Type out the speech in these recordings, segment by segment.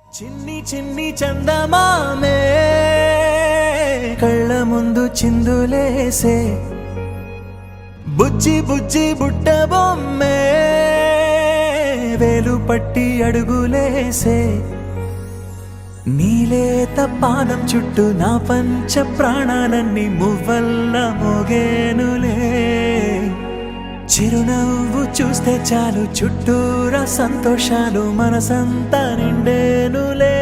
చిన్ని చిన్ని చందమామే కళ్ళ ముందు చిందులేసే బుజ్జి బుజ్జి బుట్ట బొమ్మే వేలు పట్టి అడుగులేసే నీలేత పానం చుట్టూ నా పంచ ప్రాణాలన్నీ మువ్వల్ల మోగేనులే చిరునవ్వు చూస్తే చాలు చుట్టూరా సంతోషాలు మనసంతా నిండేనులే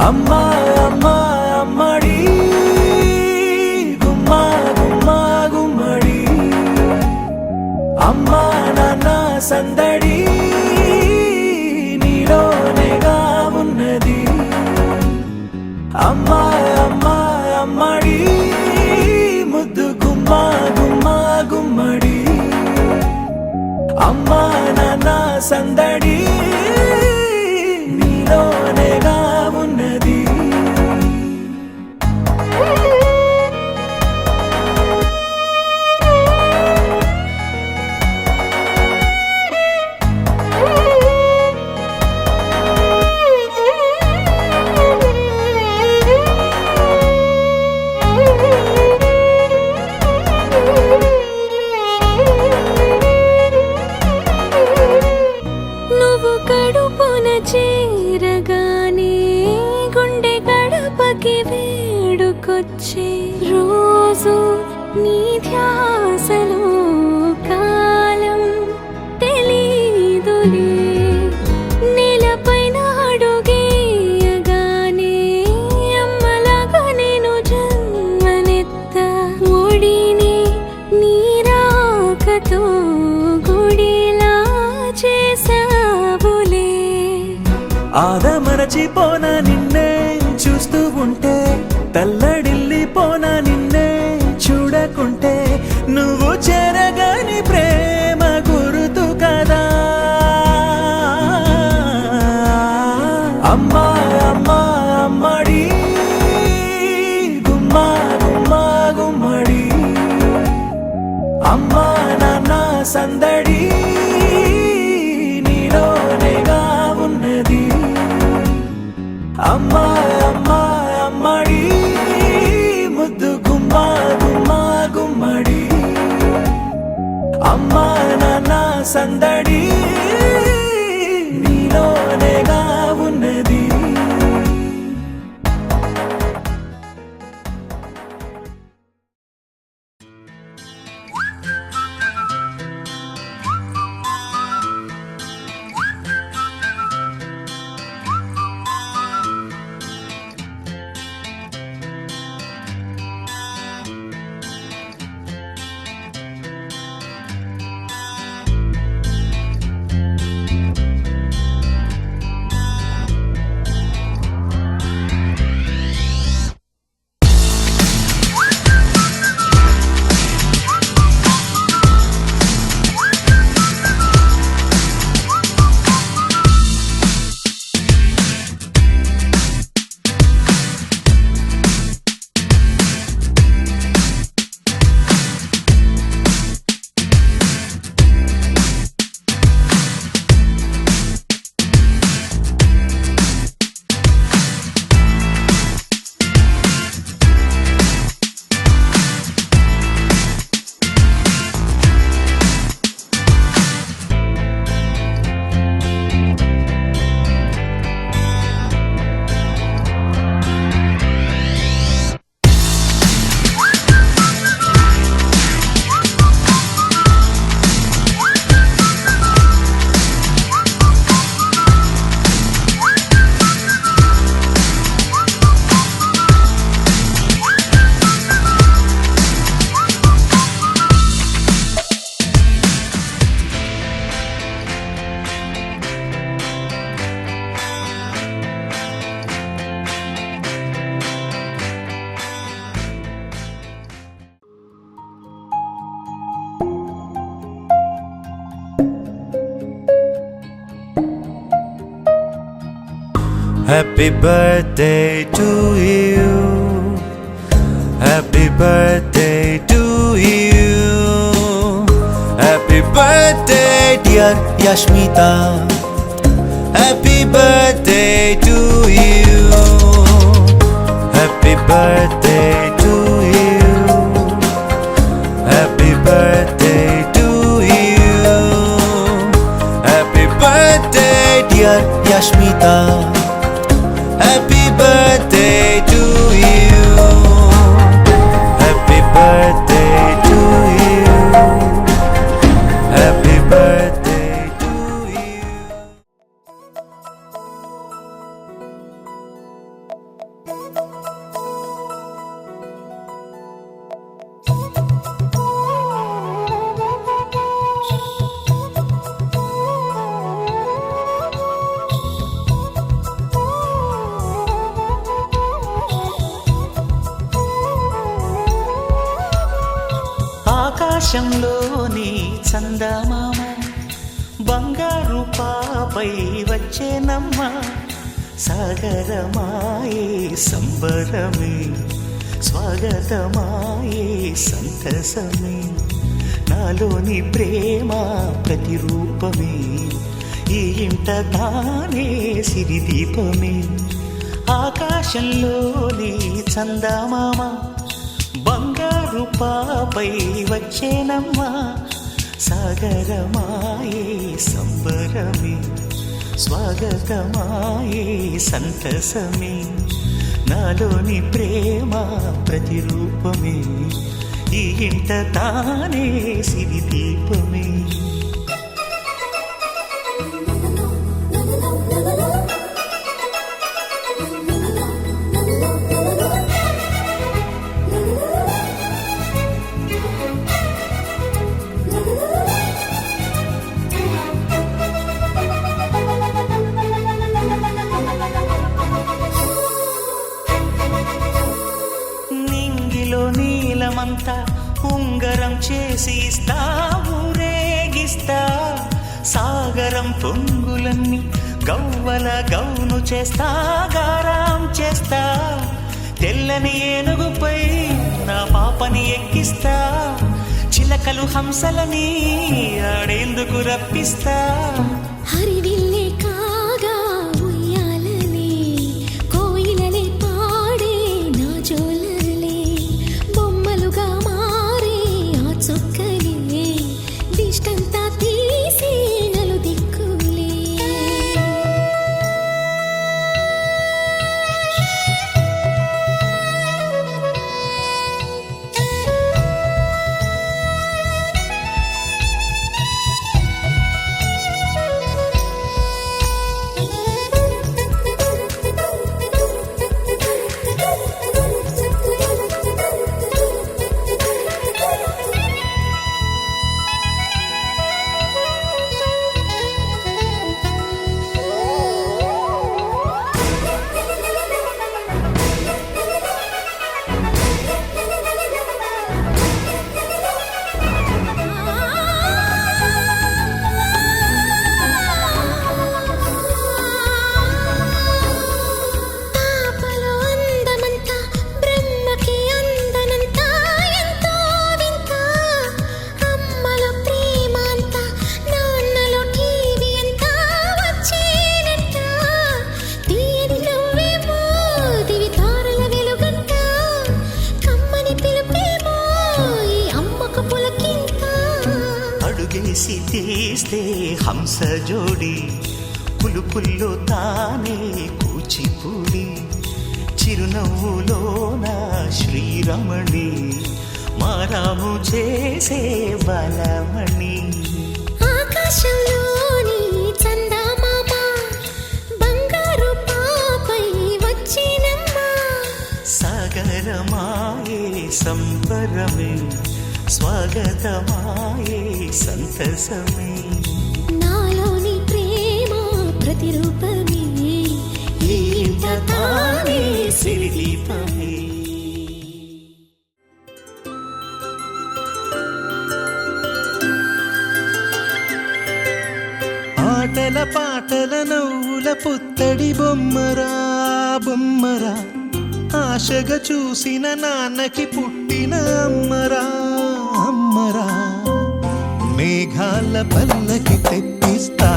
అమ్మా అమ్మా అమ్మడి గుమ్మా గుమ్మా గుమ్మడి అమ్మా నాన్న సందడి నీలోనేగా ఉన్నది అమ్మా అమ్మా అమ్మడి ముద్దు గుమ్మా గుమ్మా గుమ్మడి అమ్మా నాన్న సందడి నీలోనేగా ఉన్నది చేరగానే గుండె గడపకి వేడుకొచ్చే రోజు నీ ధ్యాసలో కాలం తెలీదులే నేలపైన అడుగేయగానే అమ్మలాగా నేను జన్మనెత్త ఒడిని నీ రాకతో గుడిలా చేసావులే ఆదమరచిపోనా నిన్నే చూస్తూ ఉంటే తల్లడిల్లిపోనా నిన్నే చూడకుంటే నువ్వు చెరగని ప్రేమ గురుతు కదా అమ్మా అమ్మా అమ్మడి గుమ్మా గుమ్మా గుమ్మడి అమ్మా నాన్న సందడి నీలోనేగా ఉన్నది అమ్మా అమ్మా అమ్మడి ముద్దు గుమ్మా గుమ్మా గుమ్మడి అమ్మా నాన్న సందడి నీలోనేగా ఉన్నది Happy birthday to you. Happy birthday to you. Happy birthday dear Yashmita. Happy birthday to you. Happy birthday to you. Happy birthday to you. Happy birthday dear Yashmita. Happy birthday to you. Happy birthday to you. Happy birthday to you. ఆకాశంలోని చందమామ బంగారు పాపై వచ్చేనమ్మ సాగరమాయే సంబరమే స్వాగతమాయే సంతసమే నాలోని ప్రేమ ప్రతిరూపమే ఈ ఇంట తానే సిరిదీపమే ఆకాశంలోని చందమామ బంగారు పాపై వచ్చేనమ్మా సాగరమాయే సంబరమే స్వాగతమాయే సంతసమే నాలోని ప్రేమ ప్రతిరూపమే ఈ ఇంట తానే సిరిదీపమే నీలమంతా ఉంగరం చేసి ఇస్తా ఊరేగిస్తా సాగరం పొంగులన్నీ గవ్వల గౌను చేస్తా గారాం చేస్తా తెల్లని ఏనుగుపై నా పాపని ఎక్కిస్తా చిలకలు హంసలని ఆడేందుకు రప్పిస్తా హరివిల్లే కాగా ఉయ్యాలనే కోయిలనే పాడే నా జోలలే బొమ్మలుగా మారే ఆ చొక్కలే దిష్టంతా తీసి నలు దిక్కులే అడుగేసి తీస్తే హంస జోడి పులుపుల్లో తానే కూచిపూడి చిరునవ్వులోన శ్రీరమణి మారాము చేసే బలమణి ఆకాశంలోని చందమామ బంగారు పాపై వచ్చినమ్మా సాగరమాయే సంబరమే స్వాగతమాయే సంతసమే నాలోని ప్రేమ ప్రతిరూపమే ఈ ఇంట తానే సిరిదీపమే ఆటల పాటల నవ్వుల పుత్తడి బొమ్మరా బొమ్మరా ఆశగా చూసిన నాన్నకి పుట్టిన అమ్మరా అమ్మరా మేఘాల పల్లకి తెప్పిస్తా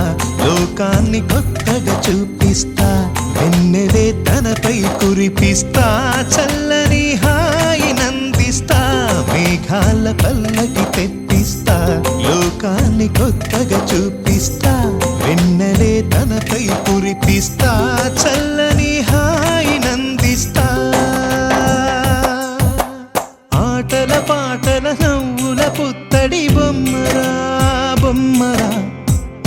లోకాన్ని కొత్తగా చూపిస్తా వెన్నెలే తనపై కురిపిస్తా చల్లని హాయి నందిస్తా మేఘాల పల్లకి తెప్పిస్తా లోకాన్ని కొత్తగా చూపిస్తా వెన్నెలే తనపై కురిపిస్తా చల్లని హాయి నందిస్తా ఆటల పాటల నవ్వుల పుత్తడి బొమ్మరా బొమ్మరా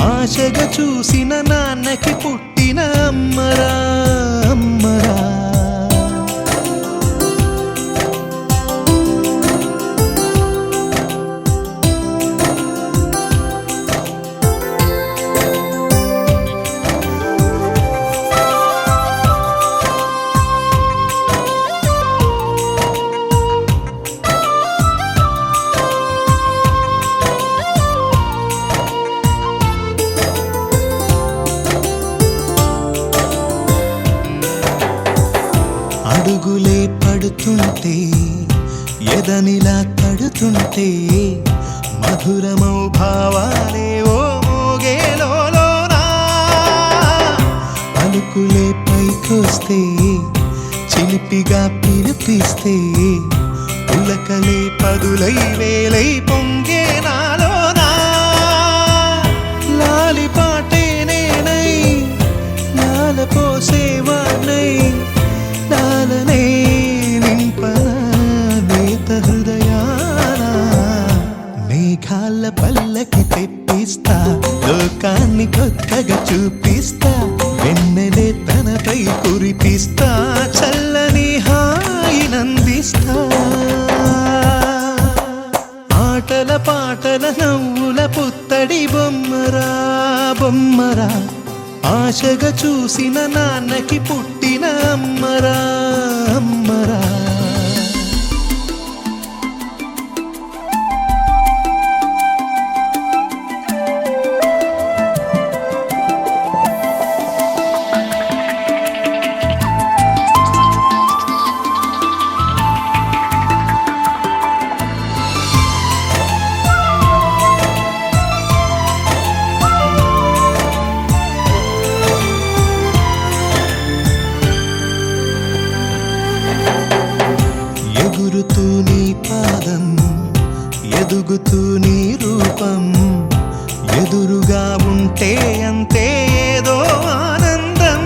ఆశగా చూసిన నాన్నకి పుట్టిన అమ్మరా అమ్మరా అడుగులే పడుతుంటే ఎదనిలా తడుతుంటే మధురమౌ భావాలే ఓ మోగేలోనా పలుకులే పైకొస్తే చిలిపిగా పిలిపిస్తే పులకలే పదులై వేలై పొంగే నాలోనా లాలి పాటే నేనై లాల పోసేవాణ్ణై లాలనే నింపనా నేత హృదయాన మేఘాల పల్లకి తెప్పిస్తా లోకాన్ని కొత్తగా చూపిస్తా వెన్నెలే తనపై కురిపిస్తా చల్లని హాయి నందిస్తా ఆటల పాటల నవ్వుల పుత్తడి బొమ్మరా బొమ్మరా ఆశగా చూసిన నాన్నకి పుట్టిన అమ్మరా అమ్మరా ఎగురుతూ నీ పాదం ఎదుగుతూ నీ రూపం ఎదురుగా ఉంటే అంతే ఏదో ఆనందం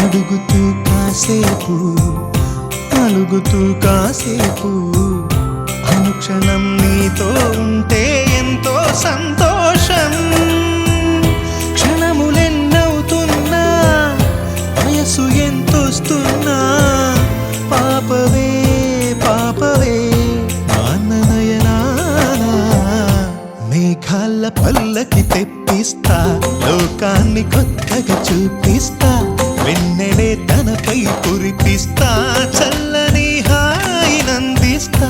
అడుగుతూ కాసేపు అలుగుతూ కాసేపు అనుక్షణం నీతో ఉంటే ఎంతో సంతోషం క్షణములెన్నవుతున్నా వయసు ఎంతొస్తున్నా పాపవే పాపవే నాన్ననయనానా మేఘాల పల్లకి తెప్పిస్తా లోకాన్ని కొత్తగా చూపిస్తా వెన్నెలే తనపై కురిపిస్తా చల్లని హాయి నందిస్తా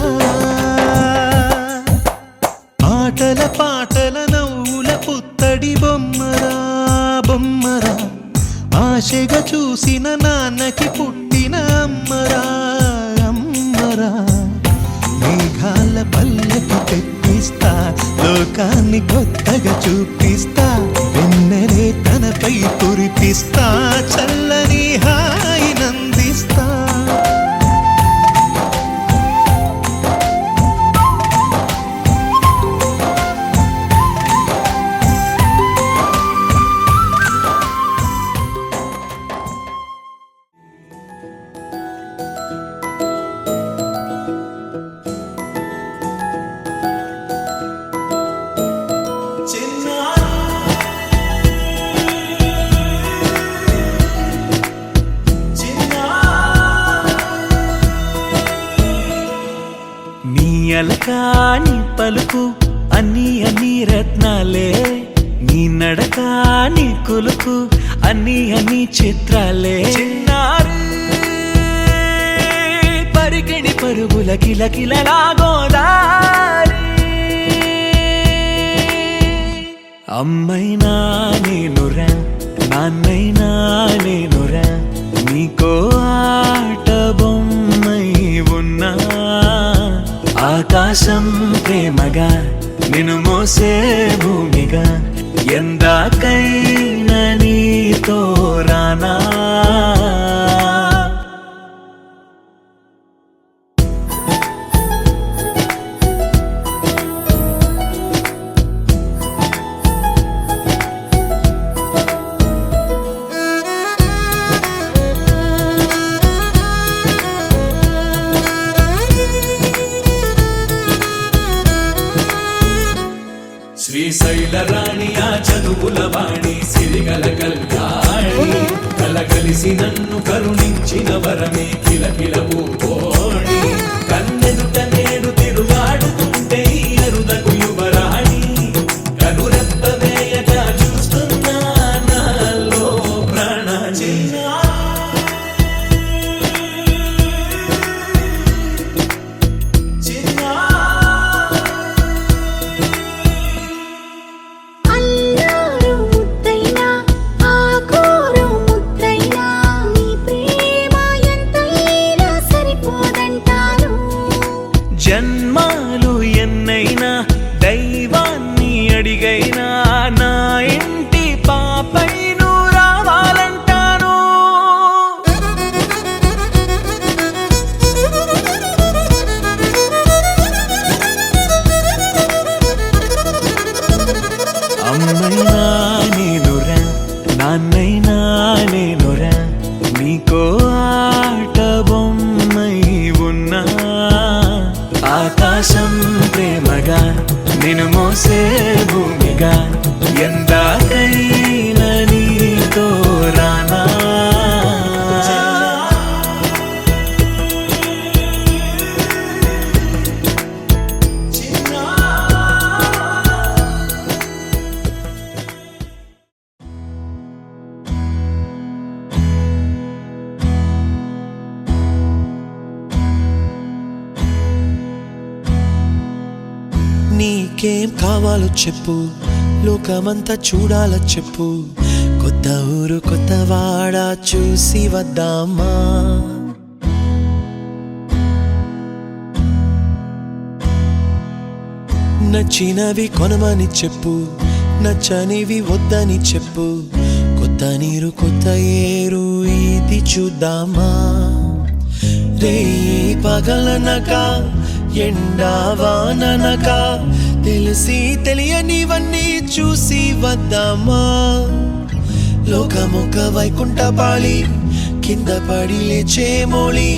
ఆటల పాటల నవ్వుల పుత్తడి బొమ్మరా బొమ్మరా ఆశగా చూసిన నాన్నకి పుట్టిన అమ్మరా అమ్మరా మేఘాల పల్లకి తెప్పిస్తా లోకాన్ని కొత్తగా చూపిస్తా వెన్నెలే తనపై కురిపిస్తా చల్లని హాయి నందిస్తా అలకాని పలుకు అన్ని అన్ని రత్నాలే నీ నడక నీ కులుకు అన్ని అన్ని చిత్రాలే చిన్నారు పరికిణి పరుగుల కిలకిలలా గోదారి అమ్మైనా నేనురా నాన్నైనా నేనురా ఆకాశం ప్రేమగా నిన్ను మోసే భూమిగా ఎందాకైనా నీతో రానా శ్రీశైల రాణి ఆ చదువుల వాణి సిరిగల కళ్యాణి కలగలిసి నన్ను కరుణించిన వరమే కిలకిల పూకోణి కన్నెదుట నేడు తిరుగాడుతుంటే అరుదకు యువరాణి కనురెప్ప వేయగా చూస్తున్నా నాలో ప్రాణ అల్లారు ముద్దైనా ఆకూరు ముద్దైనా నీ ప్రేమ ఎంతైనా సరిపోదంటాను జన్మాలు ఎన్నైనా దైవాన్ని అడిగైనా నా ఇంటి పాపై నువ్వు రావాలంటాను అమ్మైనా నేనురా నాన్నైనా నేనురా నీకో ఆట బొమ్మై ఉన్నా ఆకాశం ప్రేమగా నిన్ను మోసే భూమిగా ఎందాకైనా నీతో రానా నీకేం కావాలో చెప్పు, లోకమంతా చూడాలో చెప్పు. కొత్త ఊరు కొత్త వాడ చూసి వద్దామా? నచ్చినవి కొనమని చెప్పు, నచ్చనివి వద్దని చెప్పు. కొత్త నీరు కొత్త ఏరు ఇది చూద్దామా? రే పగలనక ఎండావాననక తెలిసి తెలియనివన్నీ చూసి వద్దామా? లోకమొక వైకుంఠపాళి కింద పడి లేచే మోళి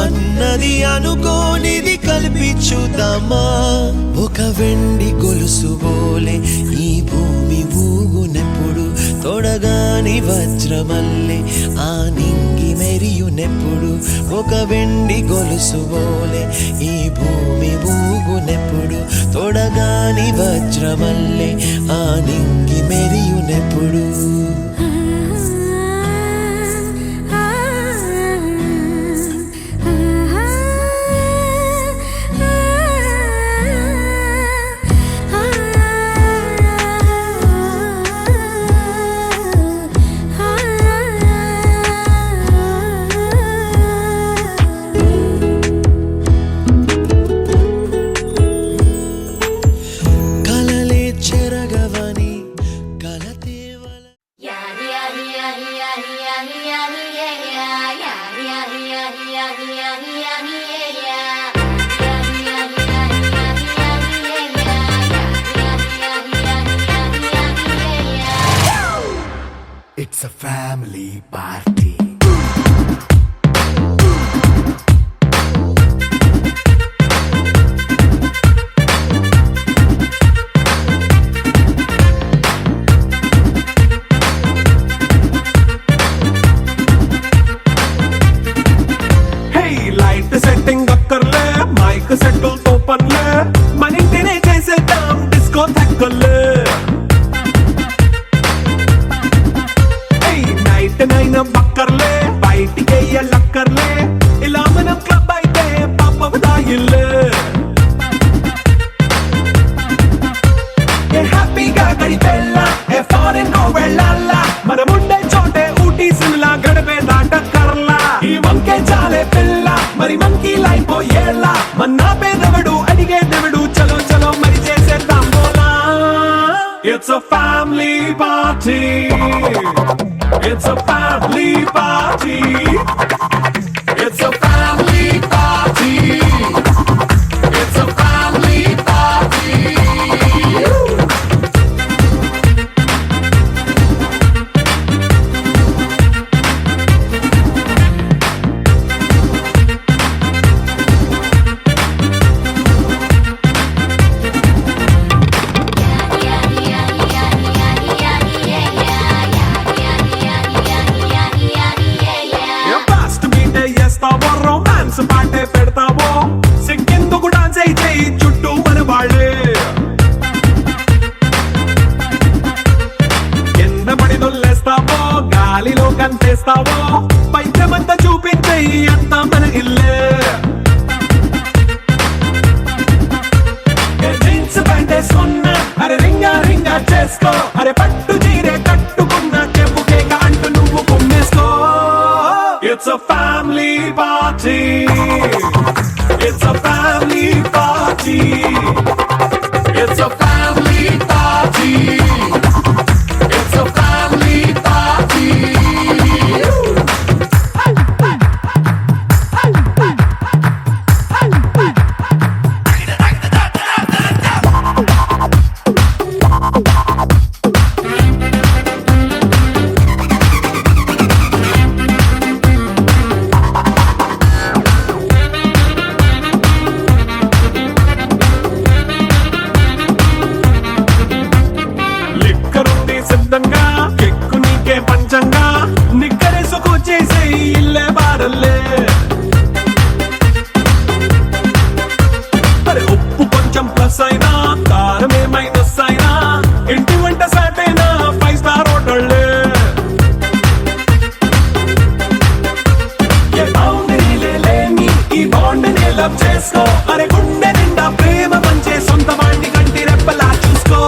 అన్నది అనుకోనిది కలిపి చూద్దామా? ఒక వెండి గొలుసు బోలే ఈ భూమి ఊగునెప్పుడు, తొడగాని వజ్రమల్లే ఆ నింగి మెరియునెప్పుడు. ఒక వెండి గొలుసు బోలే ఈ భూమి ఊగునెప్పుడు, తొడగాని వజ్రమల్లే ఆ నింగి మెరియునెప్పుడు. It's a family party. Hey, light setting akkarle, mic settle to panle, manintine chesedam disco thakkale. Hey, night nine party. It's a family party. It's a family party. It's a family party. Fast మీటే చేస్తావో romance పాటే పెడతావో సిగ్గెందుకు dance అయి చేయి చుట్టూ మన వాళ్ళే కింద పడి దొల్లేస్తావో గాలిలో కంటేస్తావో పైచమంతా చూపించేయి అంతా మన ఇల్లే జీన్స్ ప్యాంటేసుకున్నా అరే రింగా రింగా చేసుకో అరే పట్టు చీరే కట్టుకున్న చెప్పు కేక అంటూ నువ్వు కుమ్మేసుకో It's a family party. It's a family party. It's a family party. It's a family party. లిక్కరుంది సిద్ధంగా కెక్కు నీకే పంచంగా నిక్కరేసుకు చేసే ఇల్లే బారల్లే అరే ఉప్పు కొంచెం ప్లస్ అయినా కారమే మైనస్ అయినా ఇంటి వంట సాటైనా 5 స్టార్ హోటళ్ళే ఏ బౌండరీలే లేని ఈ బాండ్ని లవ్ చేసుకో అరే గుండె నిండా ప్రేమ పంచే సొంత వాణ్ణి కంటి రెప్పలా చూసుకో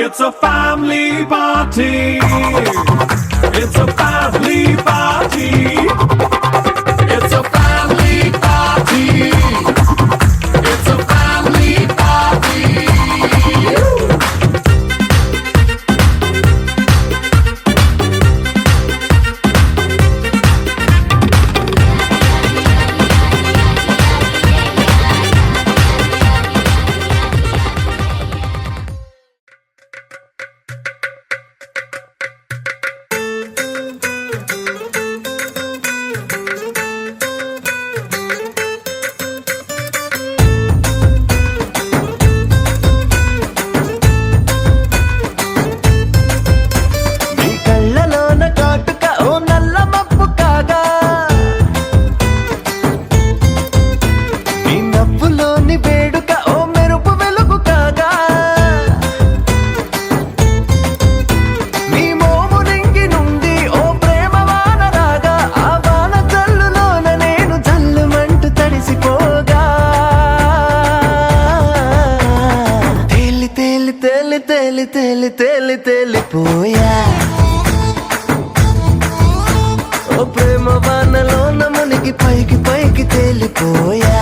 It's a family party. It's a family party. It's a family party. It's a family party. నీ కళ్ళలోన కాటుక ఓ నల్ల మబ్బు కాగా నీ నవ్వులోని వేడుక ఓ మెరుపు వెలుగు కాగా నీ మోము రింగి నుండి ఓ ప్రేమ వాన రాగా ఆ వాన జల్లులోన నేను జల్లుమంటూ తడిసిపోగా తేలి తేలి తేలి తేలి తేలి తేలి తేలిపోయా ఓ ప్రేమ వానలోన మునిగి పైకి పైకి తేలిపోయా